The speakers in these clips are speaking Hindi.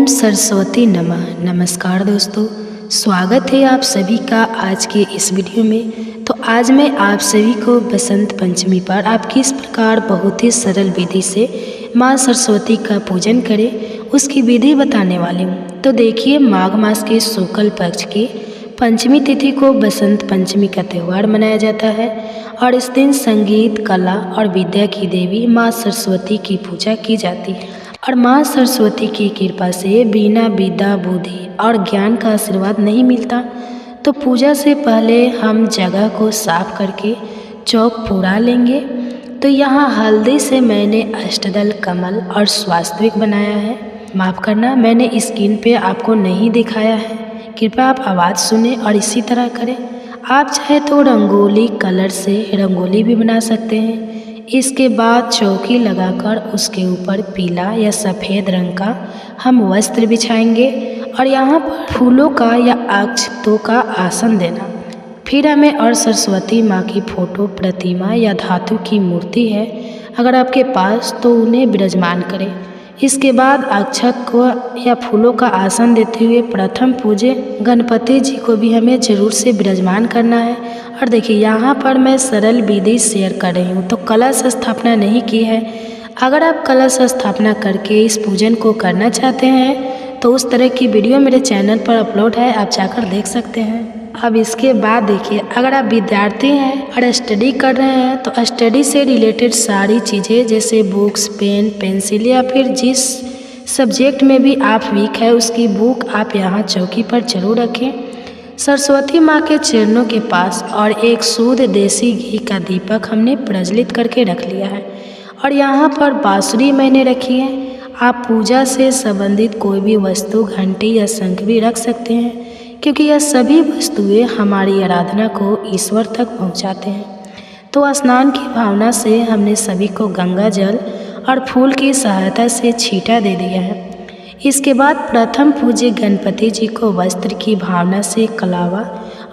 ओम सरस्वती नमः। नमस्कार दोस्तों, स्वागत है आप सभी का आज के इस वीडियो में। तो आज मैं आप सभी को बसंत पंचमी पर आप किस प्रकार बहुत ही सरल विधि से माँ सरस्वती का पूजन करें उसकी विधि बताने वाली हूँ। तो देखिए, माघ मास के शुक्ल पक्ष की पंचमी तिथि को बसंत पंचमी का त्यौहार मनाया जाता है और इस दिन संगीत, कला और विद्या की देवी माँ सरस्वती की पूजा की जाती है। और माँ सरस्वती की कृपा से बिना विद्या, बुद्धि और ज्ञान का आशीर्वाद नहीं मिलता। तो पूजा से पहले हम जगह को साफ करके चौक पुरा लेंगे। तो यहाँ हल्दी से मैंने अष्टदल कमल और स्वास्तिक बनाया है। माफ़ करना, मैंने स्क्रीन पे आपको नहीं दिखाया है, कृपया आप आवाज़ सुने और इसी तरह करें। आप चाहे तो रंगोली कलर से रंगोली भी बना सकते हैं। इसके बाद चौकी लगाकर उसके ऊपर पीला या सफ़ेद रंग का हम वस्त्र बिछाएंगे और यहाँ पर फूलों का या अक्षतों का आसन देना। फिर हमें और सरस्वती माँ की फ़ोटो, प्रतिमा या धातु की मूर्ति है अगर आपके पास, तो उन्हें विराजमान करें। इसके बाद अक्षत को या फूलों का आसन देते हुए प्रथम पूजे गणपति जी को भी हमें ज़रूर से विराजमान करना है। और देखिए, यहाँ पर मैं सरल विधि शेयर कर रही हूँ, तो कलश स्थापना नहीं की है। अगर आप कलश स्थापना करके इस पूजन को करना चाहते हैं तो उस तरह की वीडियो मेरे चैनल पर अपलोड है, आप जाकर देख सकते हैं। अब इसके बाद देखिए, अगर आप विद्यार्थी हैं और स्टडी कर रहे हैं तो स्टडी से रिलेटेड सारी चीज़ें जैसे बुक्स, पेन, पेंसिल या फिर जिस सब्जेक्ट में भी आप वीक है उसकी बुक आप यहाँ चौकी पर जरूर रखें। सरस्वती माँ के चरणों के पास और एक शुद्ध देसी घी का दीपक हमने प्रज्वलित करके रख लिया है और यहाँ पर बांसुरी मैंने रखी है। आप पूजा से संबंधित कोई भी वस्तु, घंटी या शंख भी रख सकते हैं, क्योंकि यह सभी वस्तुएं हमारी आराधना को ईश्वर तक पहुंचाते हैं। तो स्नान की भावना से हमने सभी को गंगा जल और फूल की सहायता से छींटा दे दिया है। इसके बाद प्रथम पूज्य गणपति जी को वस्त्र की भावना से कलावा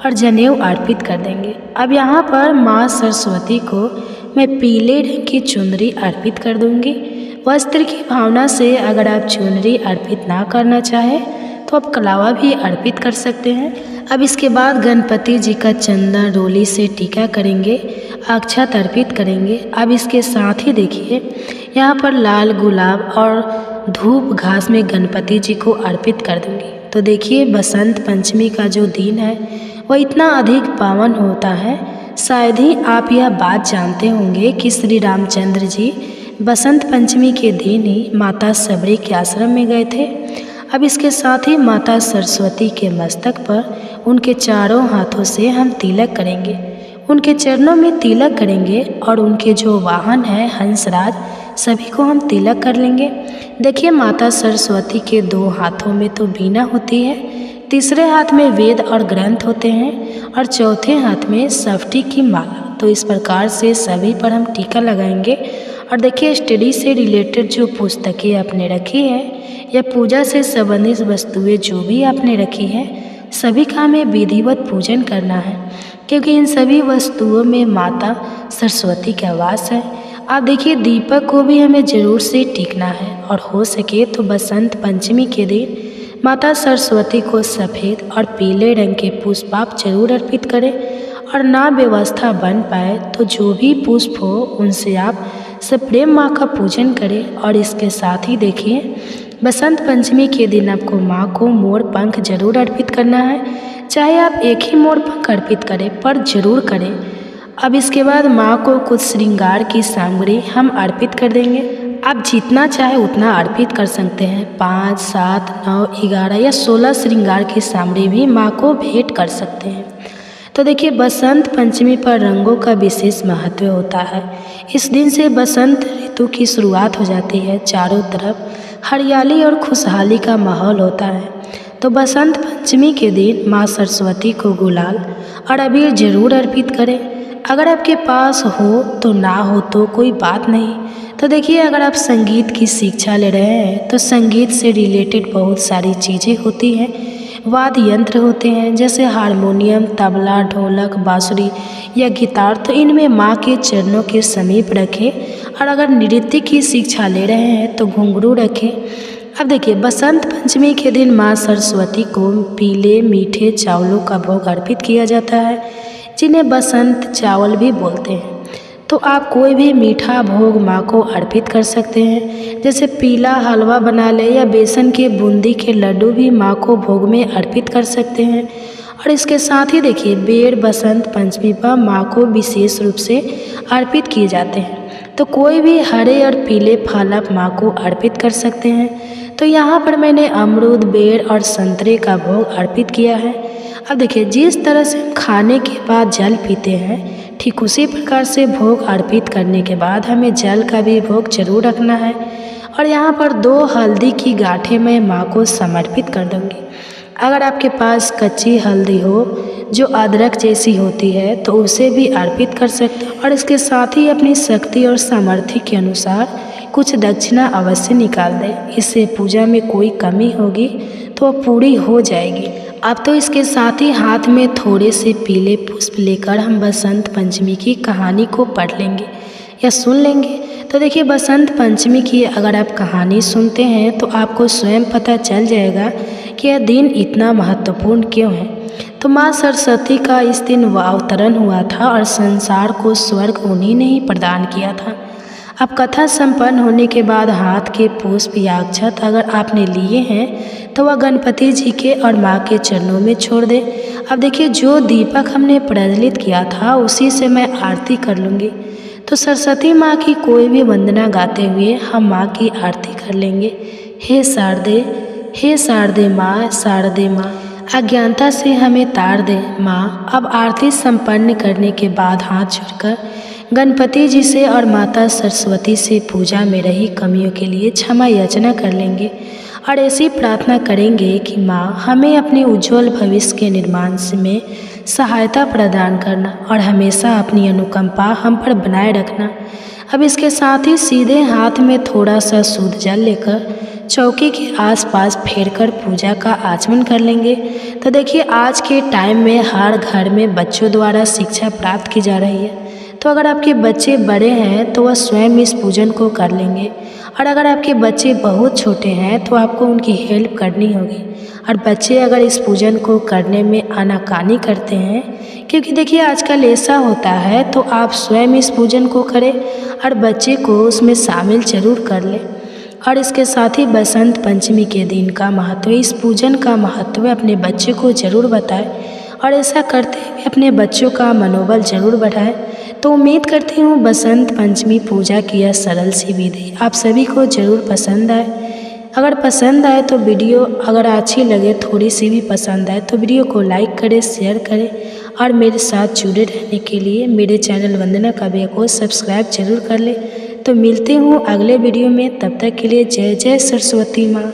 और जनेऊ अर्पित कर देंगे। अब यहाँ पर माँ सरस्वती को मैं पीले रंग की चुनरी अर्पित कर दूँगी। वस्त्र की भावना से अगर आप चुनरी अर्पित ना करना चाहें तो आप कलावा भी अर्पित कर सकते हैं। अब इसके बाद गणपति जी का चंदन रोली से टीका करेंगे, अक्षत अर्पित करेंगे। अब इसके साथ ही देखिए, यहाँ पर लाल गुलाब और धूप घास में गणपति जी को अर्पित कर दूँगी। तो देखिए, बसंत पंचमी का जो दिन है वह इतना अधिक पावन होता है। शायद ही आप यह बात जानते होंगे कि श्री रामचंद्र जी बसंत पंचमी के दिन ही माता सबरी के आश्रम में गए थे। अब इसके साथ ही माता सरस्वती के मस्तक पर उनके चारों हाथों से हम तिलक करेंगे, उनके चरणों में तिलक करेंगे और उनके जो वाहन है हंसराज, सभी को हम तिलक कर लेंगे। देखिए, माता सरस्वती के दो हाथों में तो वीणा होती है, तीसरे हाथ में वेद और ग्रंथ होते हैं और चौथे हाथ में सफ्टी की माला। तो इस प्रकार से सभी पर हम टीका लगाएंगे। और देखिए, स्टडी से रिलेटेड जो पुस्तकें आपने रखी है या पूजा से संबंधित वस्तुएं जो भी आपने रखी है, सभी का हमें विधिवत पूजन करना है, क्योंकि इन सभी वस्तुओं में माता सरस्वती का वास है। आप देखिए, दीपक को भी हमें ज़रूर से टीकना है और हो सके तो बसंत पंचमी के दिन माता सरस्वती को सफ़ेद और पीले रंग के पुष्प आप जरूर अर्पित करें। और ना व्यवस्था बन पाए तो जो भी पुष्प हो उनसे आप सप्रेम माँ का पूजन करें। और इसके साथ ही देखिए, बसंत पंचमी के दिन आपको माँ को मोर पंख जरूर अर्पित करना है। चाहे आप एक ही मोर पंख अर्पित करें, पर जरूर करें। अब इसके बाद माँ को कुछ श्रृंगार की सामग्री हम अर्पित कर देंगे। आप जितना चाहे उतना अर्पित कर सकते हैं, 5, 7, 9, 11 या 16 श्रृंगार की सामग्री भी माँ को भेंट कर सकते हैं। तो देखिए, बसंत पंचमी पर रंगों का विशेष महत्व होता है। इस दिन से बसंत ऋतु की शुरुआत हो जाती है। चारों तरफ हरियाली और खुशहाली का माहौल होता है। तो बसंत पंचमी के दिन माँ सरस्वती को गुलाल और अबीर जरूर अर्पित करें। अगर आपके पास हो तो ना हो तो कोई बात नहीं। तो देखिए, अगर आप संगीत की शिक्षा ले रहे हैं तो संगीत से रिलेटेड बहुत सारी चीज़ें होती हैं, वाद्य यंत्र होते हैं जैसे हारमोनियम, तबला, ढोलक, बांसुरी या गिटार। तो इनमें माँ के चरणों के समीप रखें। और अगर नृत्य की शिक्षा ले रहे हैं तो घुंघरू रखें। अब देखिए, बसंत पंचमी के दिन माँ सरस्वती को पीले मीठे चावलों का भोग अर्पित किया जाता है, जिन्हें बसंत चावल भी बोलते हैं। तो आप कोई भी मीठा भोग माँ को अर्पित कर सकते हैं, जैसे पीला हलवा बना ले या बेसन के बूंदी के लड्डू भी माँ को भोग में अर्पित कर सकते हैं। और इसके साथ ही देखिए, बेर बसंत पंचमी पर माँ को विशेष रूप से अर्पित किए जाते हैं। तो कोई भी हरे और पीले फल आप माँ को अर्पित कर सकते हैं। तो यहाँ पर मैंने अमरूद, बेर और संतरे का भोग अर्पित किया है। अब देखिए, जिस तरह से हम खाने के बाद जल पीते हैं, ठीक उसी प्रकार से भोग अर्पित करने के बाद हमें जल का भी भोग जरूर रखना है। और यहाँ पर 2 हल्दी की गांठें मैं माँ को समर्पित कर दूँगी। अगर आपके पास कच्ची हल्दी हो जो अदरक जैसी होती है तो उसे भी अर्पित कर सकते हैं। और इसके साथ ही अपनी शक्ति और सामर्थ्य के अनुसार कुछ दक्षिणा अवश्य निकाल दें। इससे पूजा में कोई कमी होगी तो पूरी हो जाएगी। अब तो इसके साथ ही हाथ में थोड़े से पीले पुष्प लेकर हम बसंत पंचमी की कहानी को पढ़ लेंगे या सुन लेंगे। तो देखिए, बसंत पंचमी की अगर आप कहानी सुनते हैं तो आपको स्वयं पता चल जाएगा कि यह दिन इतना महत्वपूर्ण क्यों है। तो माँ सरस्वती का इस दिन अवतरण हुआ था और संसार को स्वर्ग उन्हीं ने ही प्रदान किया था। अब कथा संपन्न होने के बाद हाथ के पुष्प या अक्षत अगर आपने लिए हैं तो वह गणपति जी के और माँ के चरणों में छोड़ दें। अब देखिए, जो दीपक हमने प्रज्वलित किया था उसी से मैं आरती कर लूँगी। तो सरस्वती माँ की कोई भी वंदना गाते हुए हम माँ की आरती कर लेंगे। हे शारदे माँ, शारदे माँ, अज्ञानता से हमें तार दे माँ। अब आरती संपन्न करने के बाद हाथ जोड़कर गणपति जी से और माता सरस्वती से पूजा में रही कमियों के लिए क्षमा याचना कर लेंगे और ऐसी प्रार्थना करेंगे कि माँ हमें अपने उज्जवल भविष्य के निर्माण में सहायता प्रदान करना और हमेशा अपनी अनुकंपा हम पर बनाए रखना। अब इसके साथ ही सीधे हाथ में थोड़ा सा शुद्ध जल लेकर चौकी के आसपास फेरकर पूजा का आचमन कर लेंगे। तो देखिए, आज के टाइम में हर घर में बच्चों द्वारा शिक्षा प्राप्त की जा रही है। तो अगर आपके बच्चे बड़े हैं तो वह स्वयं इस पूजन को कर लेंगे, और अगर आपके बच्चे बहुत छोटे हैं तो आपको उनकी हेल्प करनी होगी। और बच्चे अगर इस पूजन को करने में आनाकानी करते हैं, क्योंकि देखिए आजकल ऐसा होता है, तो आप स्वयं इस पूजन को करें और बच्चे को उसमें शामिल जरूर कर लें। और इसके साथ ही बसंत पंचमी के दिन का महत्व, इस पूजन का महत्व अपने बच्चे को जरूर बताएं और ऐसा करते हुए अपने बच्चों का मनोबल जरूर बढ़ाएं। तो उम्मीद करती हूँ बसंत पंचमी पूजा की यह सरल सी विधि आप सभी को ज़रूर पसंद आए। अगर पसंद आए तो वीडियो, अगर अच्छी लगे, थोड़ी सी भी पसंद आए तो वीडियो को लाइक करें, शेयर करें और मेरे साथ जुड़े रहने के लिए मेरे चैनल वंदना काव्या को सब्सक्राइब जरूर कर लें। तो मिलते हूँ अगले वीडियो में, तब तक के लिए जय जय सरस्वती माँ।